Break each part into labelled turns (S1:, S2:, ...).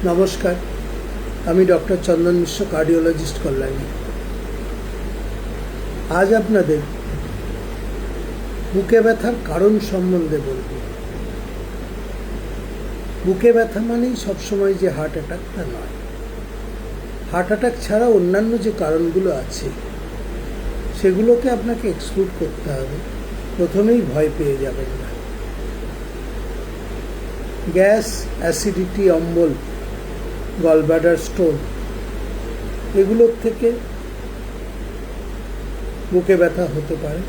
S1: নমস্কার, আমি ডক্টর চন্দন মিশ্র, কার্ডিওলজিস্ট, কল্যাণী। আজ আপনাদের বুকে ব্যথার কারণ সম্বন্ধে বলব। বুকে ব্যথা মানেই সবসময় যে হার্ট অ্যাটাক তা নয়। হার্ট অ্যাটাক ছাড়া অন্যান্য যে কারণগুলো আছে সেগুলোকে আপনাকে এক্সক্লুড করতে হবে। প্রথমেই ভয় পেয়ে যাবেন না। গ্যাস, অ্যাসিডিটি, অম্বল, গলব্লাডার স্টোন, এগুলোর থেকে বুকে ব্যথা হতে পারে।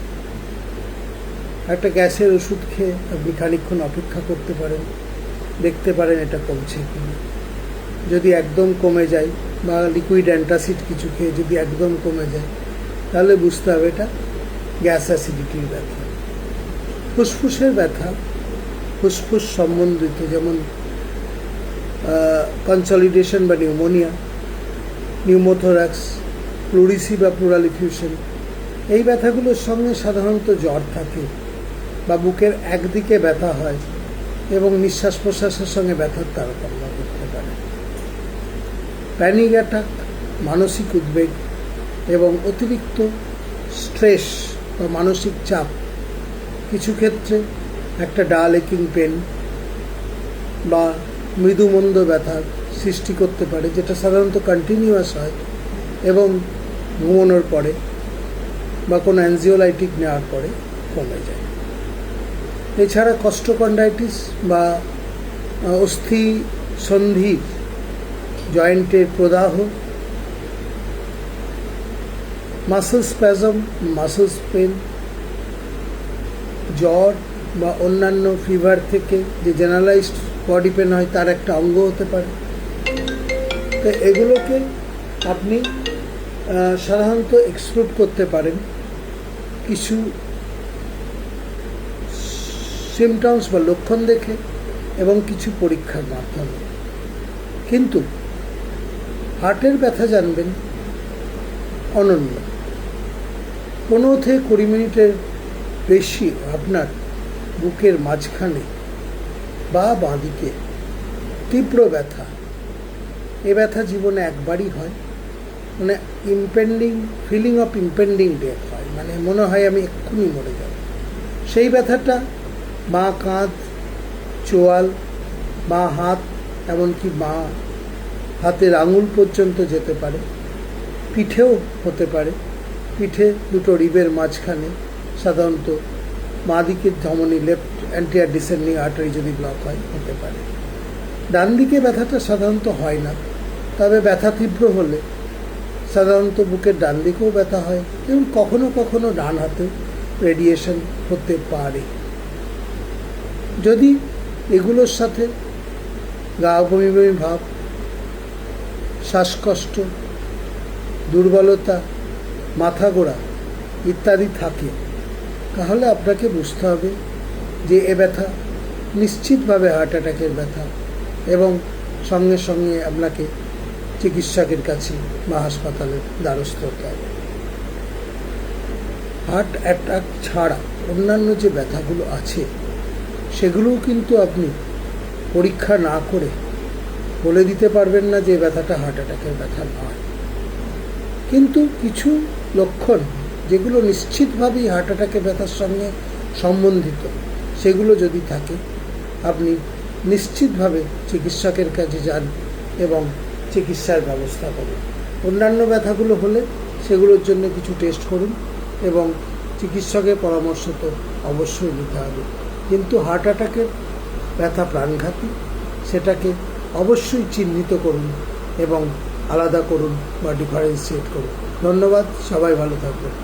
S1: একটা গ্যাসের ওষুধ খেয়ে আপনি খানিকক্ষণ অপেক্ষা করতে পারেন, দেখতে পারেন এটা কমছে কিনা। যদি একদম কমে যায়, বা লিকুইড অ্যান্টাসিড কিছু খেয়ে যদি একদম কমে যায়, তাহলে বুঝতে হবে এটা গ্যাস অ্যাসিডিটির ব্যথা। ফুসফুসের ব্যথা, ফুসফুস সম্বন্ধিত, যেমন কনসলিডেশন বা নিউমোনিয়া, নিউমোথোরাক্স, প্লুরিসি বা প্লুরাল ইফিউশন, এই ব্যথাগুলোর সঙ্গে সাধারণত জ্বর থাকে, বা বুকের একদিকে ব্যথা হয় এবং নিঃশ্বাস প্রশ্বাসের সঙ্গে ব্যথার তারতম্য করতে পারে। প্যানিক অ্যাটাক, মানসিক উদ্বেগ এবং অতিরিক্ত স্ট্রেস বা মানসিক চাপ কিছু ক্ষেত্রে একটা ডাল একিং পেন বা মৃদুমন্দ ব্যথার সৃষ্টি করতে পারে, যেটা সাধারণত কন্টিনিউয়াস হয় এবং ঘুমানোর পরে বা কোনো অ্যানজিওলাইটিক নেওয়ার পরে কমে যায়। এছাড়া কস্টোকন্ডাইটিস বা অস্থি সন্ধির জয়েন্টের প্রদাহ, মাসল স্প্যাজম, মাসলস পেন, জ্বর বা অন্যান্য ফিভার থেকে যে জেনারেলাইজড বডি পেন হয় তার একটা অঙ্গ হতে পারে। তো এগুলোকে আপনি সাধারণত এক্সক্লুড করতে পারেন কিছু সিমটমস বা লক্ষণ দেখে এবং কিছু পরীক্ষার মাধ্যমে। কিন্তু হার্টের ব্যথা জানবেন অনন্য। 15 থেকে 20 মিনিটের বেশি আপনার বুকের মাঝখানে বা বাঁদিকে তীব্র ব্যথা, এ ব্যথা জীবনে একবারই হয়। মানে ফিলিং অফ ইম্পেন্ডিং ডেথ হয়, মানে মনে হয় আমি এক্ষুনি মরে যাব। সেই ব্যথাটা বাঁ কাঁধ, চোয়াল, বাঁ হাত, এমনকি বাঁ হাতের আঙুল পর্যন্ত যেতে পারে। পিঠেও হতে পারে। পিঠে দুটো রিবের মাঝখানে, সাধারণত বাঁ দিকের ধমনী, লেফট অ্যান্টিয়ার ডিসেন্ডিং আর্টারি যদি ব্লক হয়, হতে পারে। ডান দিকে ব্যথাটা সাধারণত হয় না, তবে ব্যথা তীব্র হলে সাধারণত বুকের ডান দিকেও ব্যথা হয় এবং কখনো কখনো ডান হাতে রেডিয়েশন হতে পারে। যদি এগুলোর সাথে গা বমি বমি ভাব, শ্বাসকষ্ট, দুর্বলতা, মাথা ঘোরা ইত্যাদি থাকে, তাহলে আপনাকে বুঝতে হবে যে এ ব্যথা নিশ্চিতভাবে হার্ট অ্যাটাকের ব্যথা এবং সঙ্গে সঙ্গে আপনাকে চিকিৎসকের কাছে বা হাসপাতালের দ্বারস্থ হতে হবে। হার্ট অ্যাটাক ছাড়া অন্যান্য যে ব্যথাগুলো আছে সেগুলোও কিন্তু আপনি পরীক্ষা না করে বলে দিতে পারবেন না যে ব্যথাটা হার্ট অ্যাটাকের ব্যথা নয়। কিন্তু কিছু লক্ষণ যেগুলো নিশ্চিতভাবেই হার্ট অ্যাটাকের ব্যথার সঙ্গে সম্বন্ধিত, সেগুলো যদি থাকে আপনি নিশ্চিতভাবে চিকিৎসকের কাছে যান এবং চিকিৎসার ব্যবস্থা করুন। অন্যান্য ব্যথাগুলো হলে সেগুলোর জন্য কিছু টেস্ট করুন এবং চিকিৎসকের পরামর্শ তো অবশ্যই নিতে হবে। কিন্তু হার্ট অ্যাটাকের ব্যথা প্রাণঘাতী, সেটাকে অবশ্যই চিহ্নিত করুন এবং আলাদা করুন বা ডিফারেন্সিয়েট করুন। ধন্যবাদ, সবাই ভালো থাকবেন।